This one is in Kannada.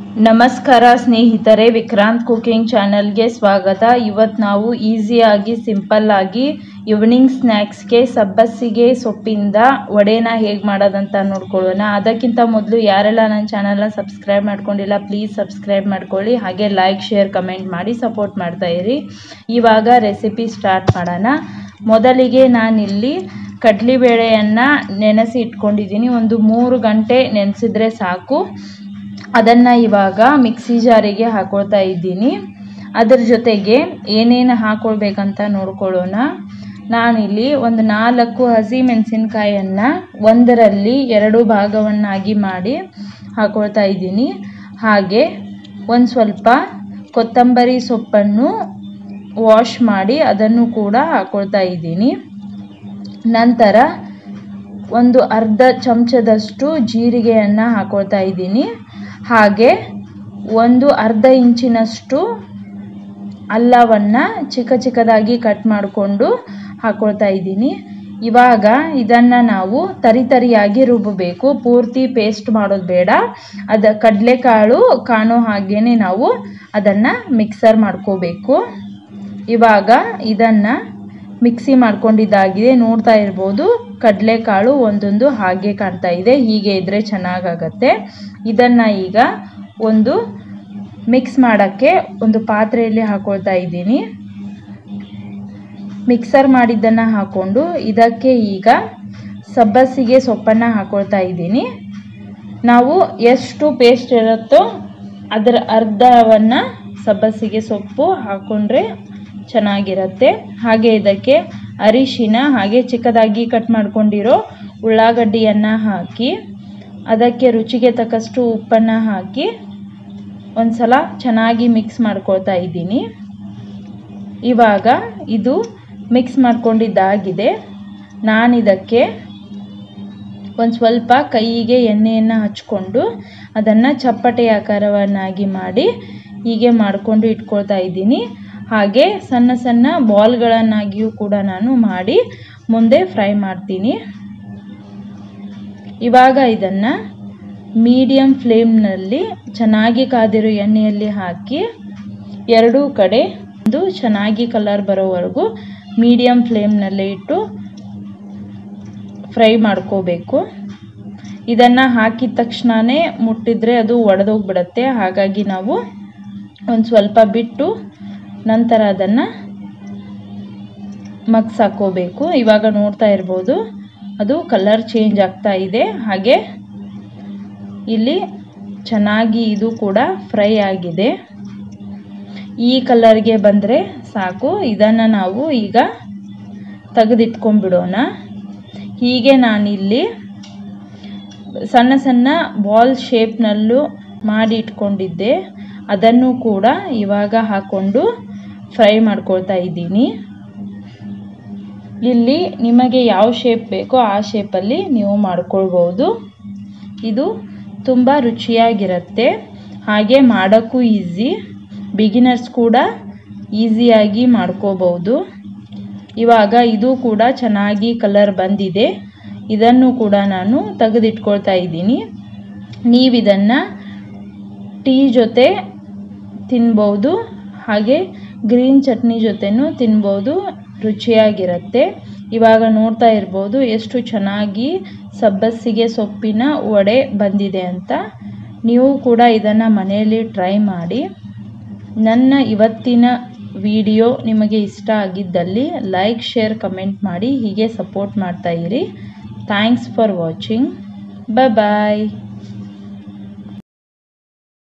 ನಮಸ್ಕಾರ ಸ್ನೇಹಿತರೆ, ವಿಕ್ರಾಂತ್ ಕುಕಿಂಗ್ ಚಾನಲ್ಗೆ ಸ್ವಾಗತ. ಇವತ್ತು ನಾವು ಈಸಿಯಾಗಿ ಸಿಂಪಲ್ ಆಗಿ ಈವ್ನಿಂಗ್ ಸ್ನ್ಯಾಕ್ಸ್ಗೆ ಸಬ್ಬಸಿಗೆ ಸೊಪ್ಪಿಂದ ವಡೆನ ಹೇಗೆ ಮಾಡೋದಂತ ನೋಡ್ಕೊಳ್ಳೋಣ. ಅದಕ್ಕಿಂತ ಮೊದಲು ಯಾರೆಲ್ಲ ನನ್ನ ಚಾನಲ್ನ ಸಬ್ಸ್ಕ್ರೈಬ್ ಮಾಡ್ಕೊಂಡಿಲ್ಲ ಪ್ಲೀಸ್ ಸಬ್ಸ್ಕ್ರೈಬ್ ಮಾಡ್ಕೊಳ್ಳಿ. ಹಾಗೆ ಲೈಕ್ ಶೇರ್ ಕಮೆಂಟ್ ಮಾಡಿ ಸಪೋರ್ಟ್ ಮಾಡ್ತಾ ಇರಿ. ಇವಾಗ ರೆಸಿಪಿ ಸ್ಟಾರ್ಟ್ ಮಾಡೋಣ. ಮೊದಲಿಗೆ ನಾನಿಲ್ಲಿ ಕಡಲೆಬೇಳೆಯನ್ನು ನೆನೆಸಿ ಇಟ್ಕೊಂಡಿದ್ದೀನಿ. ಒಂದು 3 ಗಂಟೆ ನೆನೆಸಿದ್ರೆ ಸಾಕು. ಅದನ್ನು ಇವಾಗ ಮಿಕ್ಸಿ ಜಾರಿಗೆ ಹಾಕೊಳ್ತಾ ಇದ್ದೀನಿ. ಅದರ ಜೊತೆಗೆ ಏನೇನು ಹಾಕೊಳ್ಬೇಕಂತ ನೋಡ್ಕೊಳ್ಳೋಣ. ನಾನಿಲ್ಲಿ ಒಂದು 4 ಹಸಿಮೆಣಸಿನ್ಕಾಯನ್ನು ಒಂದರಲ್ಲಿ 2 ಭಾಗವನ್ನಾಗಿ ಮಾಡಿ ಹಾಕೊಳ್ತಾ ಇದ್ದೀನಿ. ಹಾಗೆ ಒಂದು ಸ್ವಲ್ಪ ಕೊತ್ತಂಬರಿ ಸೊಪ್ಪನ್ನು ವಾಶ್ ಮಾಡಿ ಅದನ್ನು ಕೂಡ ಹಾಕೊಳ್ತಾ ಇದ್ದೀನಿ. ನಂತರ ಒಂದು ಅರ್ಧ ಚಮಚದಷ್ಟು ಜೀರಿಗೆಯನ್ನು ಹಾಕೊಳ್ತಾ ಇದ್ದೀನಿ. ಹಾಗೆ ಒಂದು ಅರ್ಧ ಇಂಚಿನಷ್ಟು ಅಲ್ಲವನ್ನು ಚಿಕ್ಕ ಚಿಕ್ಕದಾಗಿ ಕಟ್ ಮಾಡಿಕೊಂಡು ಹಾಕೊಳ್ತಾ ಇದ್ದೀನಿ. ಇವಾಗ ಇದನ್ನು ನಾವು ತರಿಯಾಗಿ ರುಬ್ಬಬೇಕು, ಪೂರ್ತಿ ಪೇಸ್ಟ್ ಮಾಡೋದು ಬೇಡ. ಕಡಲೆಕಾಳು ಕಾಣೋ ಹಾಗೇನೆ ನಾವು ಅದನ್ನು ಮಿಕ್ಸರ್ ಮಾಡ್ಕೋಬೇಕು. ಇವಾಗ ಇದನ್ನು ಮಿಕ್ಸಿ ಮಾಡ್ಕೊಂಡಿದ್ದಾಗಿದೆ. ನೋಡ್ತಾ ಇರ್ಬೋದು, ಕಡಲೆಕಾಳು ಒಂದೊಂದು ಹಾಗೆ ಕಾಣ್ತಾ ಇದೆ. ಹೀಗೆ ಇದ್ರೆ ಚೆನ್ನಾಗಾಗತ್ತೆ. ಇದನ್ನು ಈಗ ಒಂದು ಮಿಕ್ಸ್ ಮಾಡೋಕ್ಕೆ ಒಂದು ಪಾತ್ರೆಯಲ್ಲಿ ಹಾಕೊಳ್ತಾ ಇದ್ದೀನಿ. ಮಿಕ್ಸರ್ ಮಾಡಿದ್ದನ್ನು ಹಾಕ್ಕೊಂಡು ಇದಕ್ಕೆ ಈಗ ಸಬ್ಬಸಿಗೆ ಸೊಪ್ಪನ್ನು ಹಾಕೊಳ್ತಾ ಇದ್ದೀನಿ. ನಾವು ಎಷ್ಟು ಪೇಸ್ಟ್ ಇರುತ್ತೋ ಅದರ ಅರ್ಧವನ್ನು ಸಬ್ಬಸಿಗೆ ಸೊಪ್ಪು ಹಾಕ್ಕೊಂಡ್ರೆ ಚೆನ್ನಾಗಿರುತ್ತೆ. ಹಾಗೆ ಇದಕ್ಕೆ ಅರಿಶಿನ, ಹಾಗೆ ಚಿಕ್ಕದಾಗಿ ಕಟ್ ಮಾಡ್ಕೊಂಡಿರೋ ಉಳ್ಳಾಗಡ್ಡಿಯನ್ನು ಹಾಕಿ ಅದಕ್ಕೆ ರುಚಿಗೆ ತಕ್ಕಷ್ಟು ಉಪ್ಪನ್ನು ಹಾಕಿ ಒಂದು ಸಲ ಚೆನ್ನಾಗಿ ಮಿಕ್ಸ್ ಮಾಡ್ಕೊಳ್ತಾ ಇದ್ದೀನಿ. ಇವಾಗ ಇದು ಮಿಕ್ಸ್ ಮಾಡ್ಕೊಂಡಿದ್ದಾಗಿದೆ. ನಾನಿದಕ್ಕೆ ಒಂದು ಸ್ವಲ್ಪ ಕೈಗೆ ಎಣ್ಣೆಯನ್ನು ಹಚ್ಕೊಂಡು ಅದನ್ನು ಚಪ್ಪಟೆ ಆಕಾರವನ್ನಾಗಿ ಮಾಡಿ ಹೀಗೆ ಮಾಡಿಕೊಂಡು ಇಟ್ಕೊಳ್ತಾ ಇದ್ದೀನಿ. ಹಾಗೆ ಸಣ್ಣ ಸಣ್ಣ ಬಾಲ್ಗಳನ್ನಾಗಿಯೂ ಕೂಡ ನಾನು ಮಾಡಿ ಮುಂದೆ ಫ್ರೈ ಮಾಡ್ತೀನಿ. ಇವಾಗ ಇದನ್ನು ಮೀಡಿಯಮ್ ಫ್ಲೇಮ್ನಲ್ಲಿ ಚೆನ್ನಾಗಿ ಕಾದಿರೋ ಎಣ್ಣೆಯಲ್ಲಿ ಹಾಕಿ ಎರಡೂ ಕಡೆ ಒಂದು ಚೆನ್ನಾಗಿ ಕಲರ್ ಬರೋವರೆಗೂ ಮೀಡಿಯಮ್ ಫ್ಲೇಮ್ನಲ್ಲೇ ಇಟ್ಟು ಫ್ರೈ ಮಾಡ್ಕೋಬೇಕು. ಇದನ್ನು ಹಾಕಿದ ತಕ್ಷಣವೇ ಮುಟ್ಟಿದ್ರೆ ಅದು ಒಡೆದೋಗ್ಬಿಡುತ್ತೆ. ಹಾಗಾಗಿ ನಾವು ಒಂದು ಸ್ವಲ್ಪ ಬಿಟ್ಟು ನಂತರ ಅದನ್ನು ಮಗ್ಸ್ ಹಾಕೋಬೇಕು. ಇವಾಗ ನೋಡ್ತಾ ಇರ್ಬೋದು, ಅದು ಕಲರ್ ಚೇಂಜ್ ಆಗ್ತಾ ಇದೆ. ಹಾಗೆ ಇಲ್ಲಿ ಚೆನ್ನಾಗಿ ಇದು ಕೂಡ ಫ್ರೈ ಆಗಿದೆ. ಈ ಕಲರ್ಗೆ ಬಂದರೆ ಸಾಕು. ಇದನ್ನು ನಾವು ಈಗ ತೆಗೆದಿಟ್ಕೊಂಡ್ಬಿಡೋಣ. ಹೀಗೆ ನಾನಿಲ್ಲಿ ಸಣ್ಣ ಸಣ್ಣ ಬಾಲ್ ಶೇಪ್ನಲ್ಲೂ ಮಾಡಿ ಇಟ್ಕೊಂಡಿದ್ದೆ. ಅದನ್ನು ಕೂಡ ಇವಾಗ ಹಾಕ್ಕೊಂಡು ಫ್ರೈ ಮಾಡ್ಕೊಳ್ತಾ ಇದ್ದೀನಿ. ಇಲ್ಲಿ ನಿಮಗೆ ಯಾವ ಶೇಪ್ ಬೇಕೋ ಆ ಶೇಪಲ್ಲಿ ನೀವು ಮಾಡ್ಕೊಳ್ಬೋದು. ಇದು ತುಂಬ ರುಚಿಯಾಗಿರುತ್ತೆ. ಹಾಗೆ ಮಾಡೋಕ್ಕೂ ಈಸಿ, ಬಿಗಿನರ್ಸ್ ಕೂಡ ಈಸಿಯಾಗಿ ಮಾಡ್ಕೋಬಹುದು. ಇವಾಗ ಇದು ಕೂಡ ಚೆನ್ನಾಗಿ ಕಲರ್ ಬಂದಿದೆ. ಇದನ್ನು ಕೂಡ ನಾನು ತೆಗೆದಿಟ್ಕೊಳ್ತಾ ಇದ್ದೀನಿ. ನೀವಿದನ್ನು ಟೀ ಜೊತೆ ತಿನ್ಬೋದು, ಹಾಗೆ ಗ್ರೀನ್ ಚಟ್ನಿ ಜೊತೆನೂ ತಿನ್ಬೋದು, ರುಚಿಯಾಗಿರುತ್ತೆ. ಇವಾಗ ನೋಡ್ತಾ ಇರ್ಬೋದು ಎಷ್ಟು ಚೆನ್ನಾಗಿ ಸಬ್ಬಸಿಗೆ ಸೊಪ್ಪಿನ ವಡೆ ಬಂದಿದೆ ಅಂತ. ನೀವು ಕೂಡ ಇದನ್ನು ಮನೆಯಲ್ಲಿ ಟ್ರೈ ಮಾಡಿ. ನನ್ನ ಇವತ್ತಿನ ವಿಡಿಯೋ ನಿಮಗೆ ಇಷ್ಟ ಆಗಿದ್ದಲ್ಲಿ ಲೈಕ್ ಶೇರ್ ಕಮೆಂಟ್ ಮಾಡಿ ಹೀಗೆ ಸಪೋರ್ಟ್ ಮಾಡ್ತಾ ಇರಿ. Thanks for watching. ಬಾಯ್.